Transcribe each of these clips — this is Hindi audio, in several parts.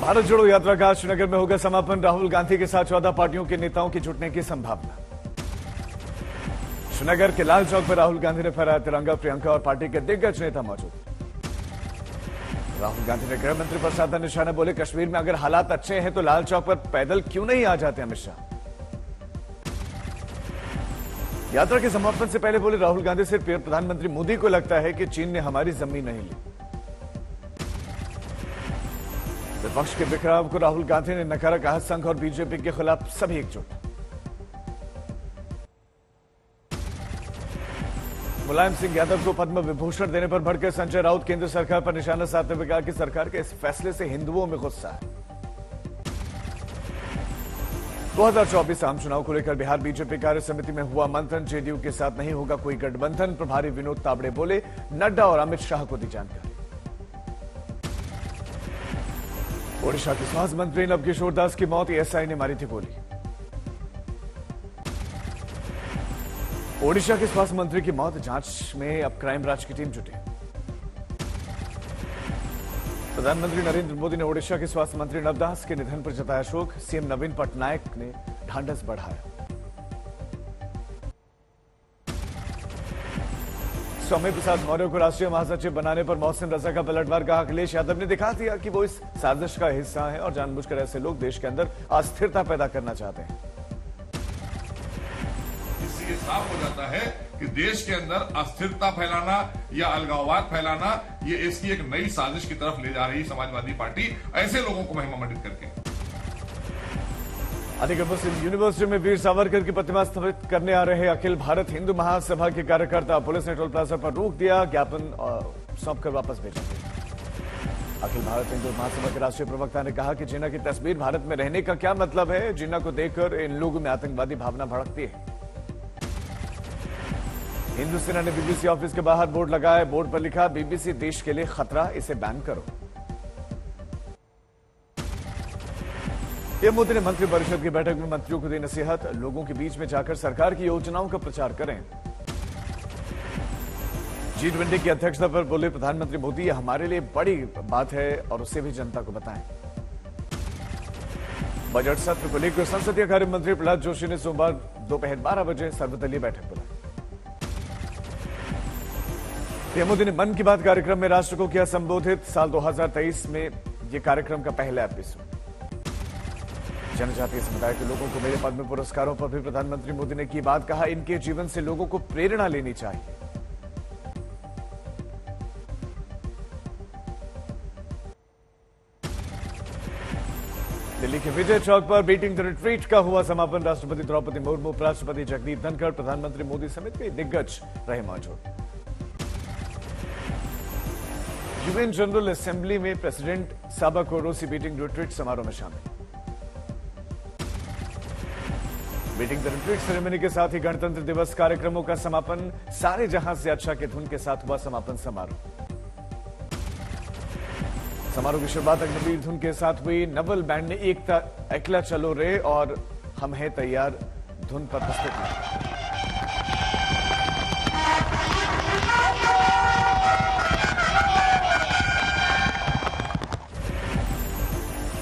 भारत जोड़ो यात्रा का श्रीनगर में होगा समापन। राहुल गांधी के साथ 14 पार्टियों के नेताओं की जुटने की संभावना। श्रीनगर के लाल चौक पर राहुल गांधी ने फहराया तिरंगा। प्रियंका और पार्टी के दिग्गज नेता मौजूद। राहुल गांधी ने गृह मंत्री पर साधा निशाना, बोले कश्मीर में अगर हालात अच्छे हैं तो लाल चौक पर पैदल क्यों नहीं आ जाते अमित शाह। यात्रा के समापन से पहले बोले राहुल गांधी, सिर्फ प्रधानमंत्री मोदी को लगता है कि चीन ने हमारी जमीन नहीं ली। विपक्ष के बिखराव को राहुल गांधी ने नकारा, कहा संघ और बीजेपी के खिलाफ सभी एकजुट। मुलायम सिंह यादव को पद्म विभूषण देने पर भड़के संजय राउत, केंद्र सरकार पर निशाना साधते हुए कहा कि सरकार के इस फैसले से हिंदुओं में गुस्सा है। 2024 आम चुनाव को लेकर बिहार बीजेपी कार्य समिति में हुआ मंथन। जेडीयू के साथ नहीं होगा कोई गठबंधन। प्रभारी विनोद तावड़े बोले, नड्डा और अमित शाह को दी जानकारी। ओडिशा के स्वास्थ्य मंत्री नवकिशोर दास की मौत, एएसआई ने मारी थी गोली। ओडिशा के स्वास्थ्य मंत्री की मौत, जांच में अब क्राइम ब्रांच की टीम जुटी। प्रधानमंत्री नरेंद्र मोदी ने ओडिशा के स्वास्थ्य मंत्री नवदास के निधन पर जताया शोक। सीएम नवीन पटनायक ने ढांढस बढ़ाया। स्वामी प्रसाद मौर्य को राष्ट्रीय महासचिव बनाने पर मोहसिन रजा का पलटवार, कहा अखिलेश यादव ने दिखा दिया कि वो इस साजिश का हिस्सा है और जानबूझकर ऐसे लोग देश के अंदर अस्थिरता पैदा करना चाहते हैं। इससे ये साफ हो जाता है कि देश के अंदर अस्थिरता फैलाना या अलगाववाद फैलाना, ये इसकी एक नई साजिश की तरफ ले जा रही समाजवादी पार्टी, ऐसे लोगों को महिमामंडित करके। अलीगढ़ मुस्लिम यूनिवर्सिटी में वीर सावरकर की प्रतिमा स्थापित करने आ रहे अखिल भारत हिंदू महासभा के कार्यकर्ता, पुलिस ने टोल प्लाजा पर रोक दिया, ज्ञापन सौंपकर वापस भेजा। अखिल भारत हिंदू महासभा के राष्ट्रीय प्रवक्ता ने कहा कि जिन्ना की तस्वीर भारत में रहने का क्या मतलब है। जिन्ना को देखकर इन लोगों में आतंकवादी भावना भड़कती है। हिंदू सेना ने बीबीसी ऑफिस के बाहर बोर्ड लगाया। बोर्ड पर लिखा, बीबीसी देश के लिए खतरा, इसे बैन करो। पीएम मोदी ने मंत्रिपरिषद की बैठक में मंत्रियों को दी नसीहत, लोगों के बीच में जाकर सरकार की योजनाओं का प्रचार करें। G20 की अध्यक्षता पर बोले प्रधानमंत्री मोदी, यह हमारे लिए बड़ी बात है और उसे भी जनता को बताएं। बजट सत्र को लेकर संसदीय कार्य मंत्री प्रहलाद जोशी ने सोमवार दोपहर 12 बजे सर्वदलीय बैठक बुलाई। पीएम मोदी ने मन की बात कार्यक्रम में राष्ट्र को किया संबोधित। साल 2023 में यह कार्यक्रम का पहला एपिसोड। जनजातीय समुदाय के लोगों को मिले पद्म पुरस्कारों पर भी प्रधानमंत्री मोदी ने की बात, कहा इनके जीवन से लोगों को प्रेरणा लेनी चाहिए। दिल्ली के विजय चौक पर बीटिंग द रिट्रीट का हुआ समापन। राष्ट्रपति द्रौपदी मुर्मू, उपराष्ट्रपति जगदीप धनखड़, प्रधानमंत्री मोदी समेत कई दिग्गज रहे मौजूद। यूएन जनरल असेंबली में प्रेसिडेंट साबा कोरोसी बीटिंग द रिट्रीट समारोह में शामिल। बीटिंग द रिट्रीट सेरेमनी के साथ ही गणतंत्र दिवस कार्यक्रमों का समापन। सारे जहां से अच्छा की धुन के साथ हुआ समापन समारोह। समारोह की शुरुआत अग्निवीर धुन के साथ हुई। नवल बैंड ने एकता एकला चलो रे और हम हैं तैयार धुन पर प्रस्तुत की।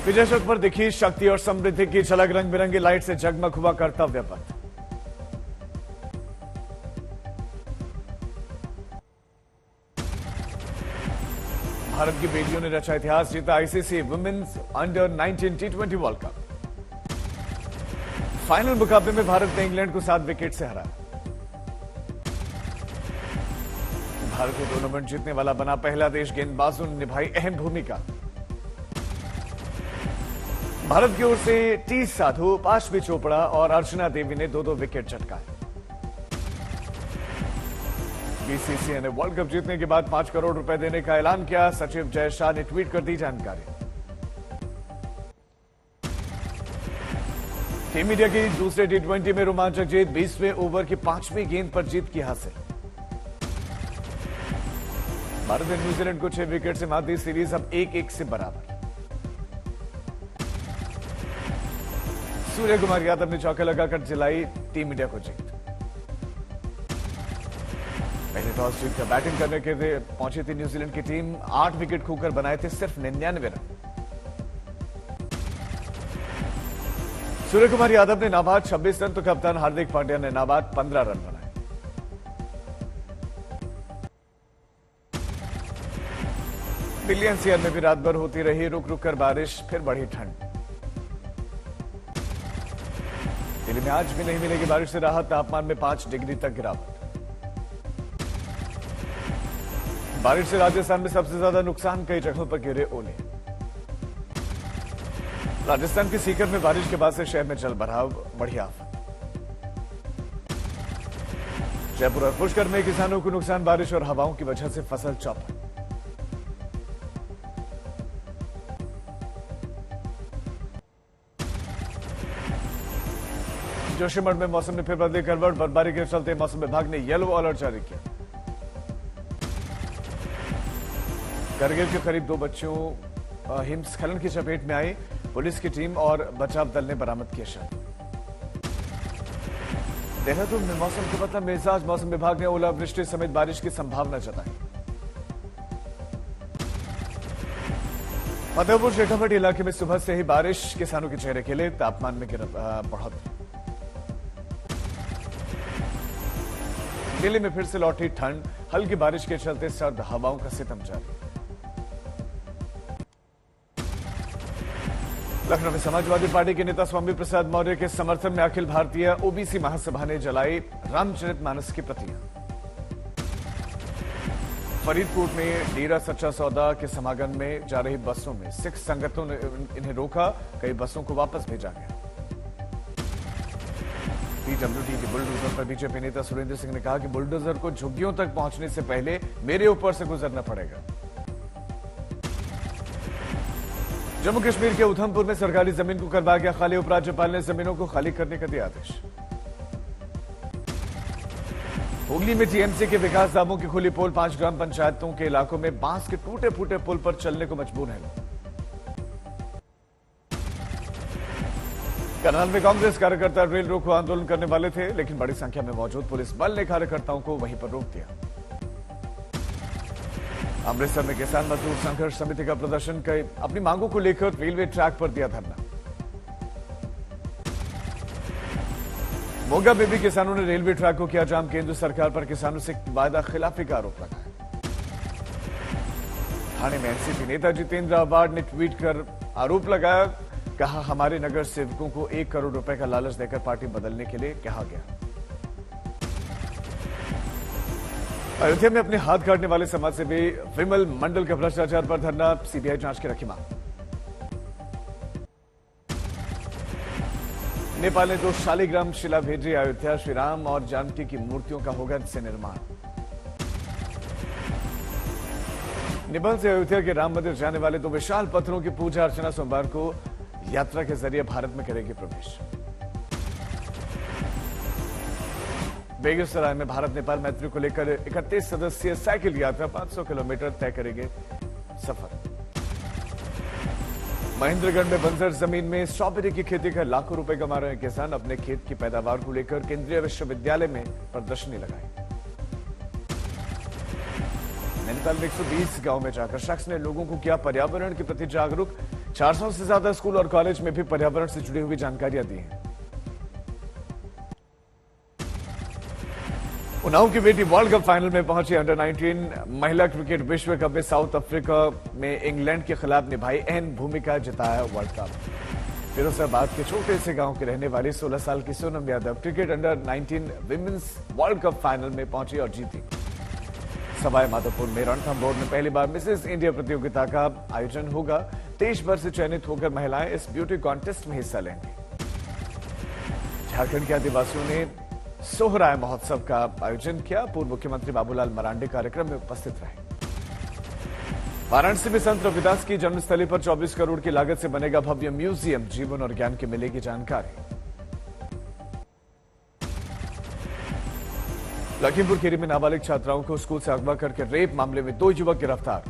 विजय चौक पर दिखी शक्ति और समृद्धि की झलक, रंग बिरंगी लाइट से जगमग हुआ कर्तव्य पथ। भारत की बेटियों ने रचा इतिहास, जीता ICC women's under 19 T20 world cup. Final मुकाबले में भारत ने इंग्लैंड को 7 विकेट से हराया। भारत को टूर्नामेंट जीतने वाला बना पहला देश, गेंदबाजों ने निभाई अहम भूमिका। भारत की ओर से टी साधु, पाशवी चोपड़ा और अर्चना देवी ने 2-2 विकेट चटकाए। बीसीसीआई ने वर्ल्ड कप जीतने के बाद 5 करोड़ रुपए देने का ऐलान किया। सचिव जय शाह ने ट्वीट कर दी जानकारी। टीम इंडिया की दूसरे T20 में रोमांचक जीत, 20वें ओवर की 5वीं गेंद पर जीत की हासिल। भारत ने न्यूजीलैंड को 6 विकेट से मात दी। सीरीज अब 1-1 से बराबर। सूर्य कुमार यादव ने चौका लगाकर जिलाई टीम इंडिया को जीत। पहले टॉस जीतकर बैटिंग करने के लिए पहुंची थी न्यूजीलैंड की टीम। 8 विकेट खोकर बनाए थे सिर्फ 99 रन। सूर्य कुमार यादव ने नाबाद 26 रन तो कप्तान हार्दिक पांड्या ने नाबाद 15 रन बनाए। दिल्ली एनसीआर में भी रात भर होती रही रुक रुक कर बारिश, फिर बढ़ी ठंड। दिल्ली में आज भी नहीं मिलेगी बारिश से राहत, तापमान में 5 डिग्री तक गिरावट। बारिश से राजस्थान में सबसे ज्यादा नुकसान, कई जगहों पर गिरे ओले। राजस्थान के सीकर में बारिश के बाद से शहर में जल भराव, बढ़ी आफत। जयपुर और पुष्कर में किसानों को नुकसान, बारिश और हवाओं की वजह से फसल चौपट। जोशीमठ में मौसम ने फिर बदली करवट, बर्फबारी के चलते मौसम विभाग ने येलो अलर्ट जारी किया। करगिल के करीब 2 बच्चों हिमस्खलन की चपेट में आए, पुलिस की टीम और बचाव दल ने बरामद किया शव। देहरादून में मौसम के बदला मिजाज, मौसम विभाग ने ओलावृष्टि समेत बारिश की संभावना जताई। फतेहपुर शेखावट इलाके में सुबह से ही बारिश, किसानों के चेहरे खिले, तापमान में बढ़ोतरी। दिल्ली में फिर से लौटी ठंड, हल्की बारिश के चलते सर्द हवाओं का सितम जारी। लखनऊ में समाजवादी पार्टी के नेता स्वामी प्रसाद मौर्य के समर्थन में अखिल भारतीय ओबीसी महासभा ने जलाई रामचरितमानस की प्रतियां। फरीदकोट में डेरा सच्चा सौदा के समागम में जा रही बसों में सिख संगठनों ने इन्हें रोका, कई बसों को वापस भेजा गया। पीडब्ल्यूडी के बुलडोजर पर बीजेपी नेता सुरेंद्र सिंह ने कहा कि बुलडोजर को झुग्गियों तक पहुंचने से पहले मेरे ऊपर से गुजरना पड़ेगा। जम्मू कश्मीर के उधमपुर में सरकारी जमीन को करवाया गया खाली, उपराज्यपाल ने जमीनों को खाली करने का दिया आदेश। हुगली में टीएमसी के विकास दावों की खुली पोल, 5 ग्राम पंचायतों के इलाकों में बांस के टूटे फूटे पुल पर चलने को मजबूर है। करनाल में कांग्रेस कार्यकर्ता रेल रोको आंदोलन करने वाले थे, लेकिन बड़ी संख्या में मौजूद पुलिस बल ने कार्यकर्ताओं को वहीं पर रोक दिया। अमृतसर में किसान मजदूर संघर्ष समिति का प्रदर्शन कर अपनी मांगों को लेकर रेलवे ट्रैक पर दिया धरना। मोगा में भी किसानों ने रेलवे ट्रैक को किया जाम, केंद्र सरकार पर किसानों से वायदा खिलाफी का आरोप लगाया। थाने में एनसीपी नेता जितेंद्र अवार्ड ने ट्वीट कर आरोप लगाया, कहा हमारे नगर सेवकों को 1 करोड़ रुपए का लालच देकर पार्टी बदलने के लिए कहा गया। अयोध्या में अपने हाथ काटने वाले समाजसेवी विमल मंडल के भ्रष्टाचार पर धरना, सीबीआई जांच की रखी मांग। नेपाल ने 2 शालिग्राम शिला भेजी, अयोध्या श्री राम और जानकी की मूर्तियों का होगा इससे निर्माण। नेपाल से अयोध्या के राम मंदिर जाने वाले 2 विशाल पत्थरों की पूजा अर्चना सोमवार को यात्रा के जरिए भारत में करेगी प्रवेश। बेगूसराय में भारत नेपाल मैत्री को लेकर 31 सदस्यीय साइकिल यात्रा 500 किलोमीटर तय करेंगे सफर। महेंद्रगढ़ में बंजर जमीन में स्ट्रॉबेरी की खेती कर लाखों रुपए कमा रहे किसान, अपने खेत की पैदावार को लेकर केंद्रीय विश्वविद्यालय में प्रदर्शनी लगाई। नैनीताल में 120 गांव में जाकर शख्स ने लोगों को किया पर्यावरण के प्रति जागरूक, 400 से ज्यादा स्कूल और कॉलेज में भी पर्यावरण से जुड़ी हुई जानकारियां दी हैं। उन्नाव की बेटी वर्ल्ड कप फाइनल में पहुंची, अंडर 19 महिला क्रिकेट विश्व कप में साउथ अफ्रीका में इंग्लैंड के खिलाफ निभाई अहम भूमिका, जिताया वर्ल्ड कप। फिरोजाबाद के छोटे से गांव के रहने वाली 16 साल की Sonam Yadav cricket under 19 women's world cup final में पहुंची और जीती। सवाई माधोपुर में रणथंभौर में पहली बार मिसेस इंडिया प्रतियोगिता का आयोजन होगा, देश भर से चयनित होकर महिलाएं इस ब्यूटी कॉन्टेस्ट में हिस्सा लेंगी। झारखंड के आदिवासियों ने सोहराय महोत्सव का आयोजन किया, पूर्व मुख्यमंत्री बाबूलाल मरांडी कार्यक्रम में उपस्थित रहे। वाराणसी में संत रविदास की जन्मस्थली पर 24 करोड़ की लागत से बनेगा भव्य म्यूजियम, जीवन और ज्ञान की मिलेगी जानकारी। लखीमपुर खीरी में नाबालिग छात्राओं को स्कूल से अगवा करके रेप मामले में 2 युवक गिरफ्तार।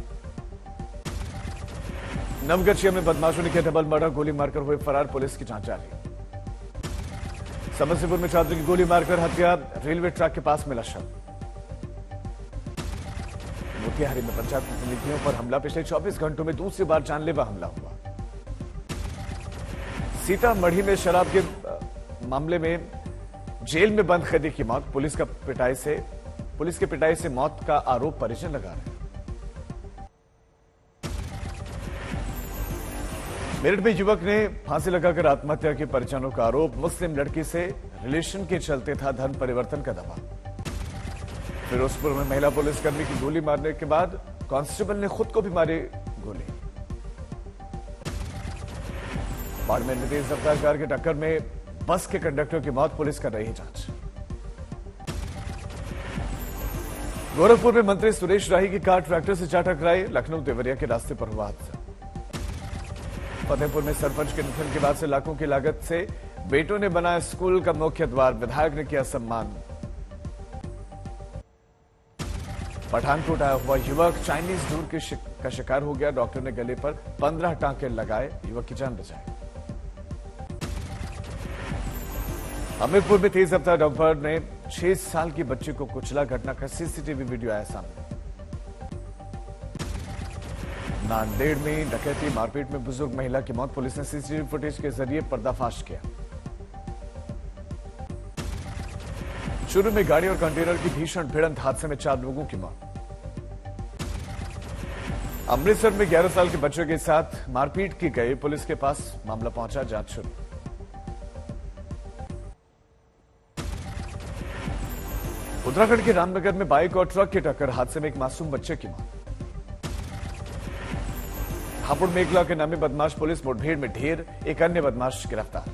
नवगछिया में बदमाशों ने किया डबल मर्डर, गोली मारकर हुए फरार, पुलिस की जांच जारी। समस्तीपुर में छात्र की गोली मारकर हत्या, रेलवे ट्रैक के पास मिला शव। मोतिहारी में पंचायत प्रतिनिधियों पर हमला, पिछले 24 घंटों में दूसरी बार जानलेवा हमला हुआ। सीतामढ़ी में शराब के मामले में जेल में बंद कैदी की मौत। पुलिस की पिटाई से मौत का आरोप परिजन लगा रहे हैं। मेरठ में युवक ने फांसी लगाकर आत्महत्या की, परिजनों का आरोप मुस्लिम लड़की से रिलेशन के चलते था धर्म परिवर्तन का दबाव। फिरोजपुर में महिला पुलिसकर्मी की गोली मारने के बाद कांस्टेबल ने खुद को भी मारी गोली। बाड़मेर में तेज रफ्तार कार की टक्कर में बस के कंडक्टर की मौत, पुलिस कर रही है जांच। गोरखपुर में मंत्री सुरेश राही की कार ट्रैक्टर से जा टकराई, लखनऊ देवरिया के रास्ते पर हुआ हादसा। फतेहपुर में सरपंच के निधन के बाद से लाखों की लागत से बेटों ने बनाया स्कूल का मुख्य द्वार, विधायक ने किया सम्मान। पठानकोट आया हुआ युवक चाइनीज डोर का शिकार हो गया, डॉक्टर ने गले पर 15 टांके लगाए, युवक की जान बचाई। हमीरपुर में तेज रफ्तार डॉक्टर ने 6 साल की बच्ची को कुचला, घटना का सीसीटीवी वीडियो आया सामने। नांदेड़ में डकैती मारपीट में बुजुर्ग महिला की मौत, पुलिस ने सीसीटीवी फुटेज के जरिए पर्दाफाश किया। चूरू में गाड़ी और कंटेनर की भीषण भिड़ंत, हादसे में 4 लोगों की मौत। अमृतसर में 11 साल के बच्चे के साथ मारपीट की गई, पुलिस के पास मामला पहुंचा, जांच शुरू। उत्तराखंड के रामनगर में बाइक और ट्रक की टक्कर, हादसे में एक मासूम बच्चे की मौत। हापुड़ मेघला के नामी बदमाश पुलिस मुठभेड़ में ढेर, एक अन्य बदमाश गिरफ्तार।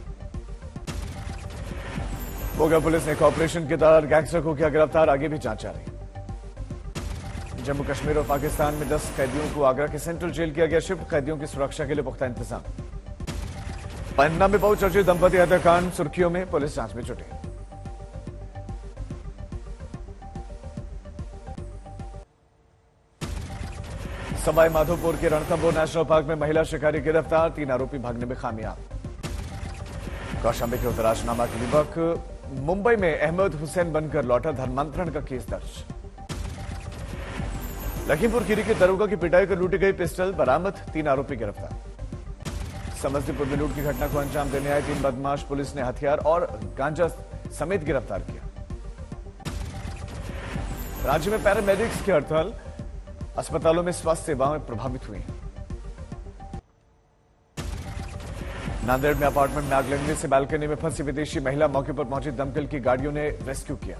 मोगा पुलिस ने ऑपरेशन के दौरान गैंगस्टर को किया गिरफ्तार, आगे भी जांच जारी। जम्मू कश्मीर और पाकिस्तान में 10 कैदियों को आगरा के सेंट्रल जेल किया गया शिफ्ट, कैदियों की सुरक्षा के लिए पुख्ता इंतजाम। पन्ना में बहुचर्चित दंपति हत्याकांड सुर्खियों में, पुलिस जांच में जुटी। सवाई माधोपुर के रणथंभौर नेशनल पार्क में महिला शिकारी गिरफ्तार, 3 आरोपी भागने में कामयाब। कौशांबी के उत्तराज नामक युवक मुंबई में अहमद हुसैन बनकर लौटा, धर्मांतरण का केस दर्ज। लखीमपुर खीरी के दरोगा की पिटाई कर लूटी गई पिस्टल बरामद, 3 आरोपी गिरफ्तार। समस्तीपुर में लूट की घटना को अंजाम देने आए 3 बदमाश, पुलिस ने हथियार और गांजा समेत गिरफ्तार किया। राज्य में पैरामेडिक्स की हड़ताल, अस्पतालों में स्वास्थ्य सेवाएं प्रभावित हुई। नांदेड़ में अपार्टमेंट में आग लगने से बालकनी में फंसी विदेशी महिला, मौके पर पहुंची दमकल की गाड़ियों ने रेस्क्यू किया।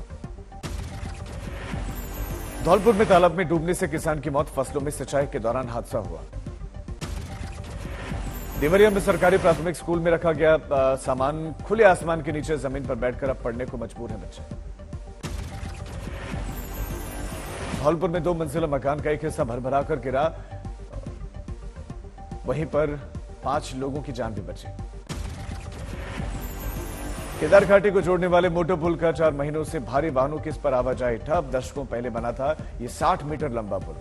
धौलपुर में तालाब में डूबने से किसान की मौत, फसलों में सिंचाई के दौरान हादसा हुआ। देवरिया में सरकारी प्राथमिक स्कूल में रखा गया सामान खुले आसमान के नीचे जमीन पर बैठकर अब पढ़ने को मजबूर है बच्चे। धौलपुर में 2 मंजिला मकान का एक हिस्सा भरभरा कर गिरा, वहीं पर 5 लोगों की जान भी बची। केदार घाटी को जोड़ने वाले मोटर पुल का 4 महीनों से भारी वाहनों की इस पर आवाजाही ठप, दशकों पहले बना था ये 60 मीटर लंबा पुल।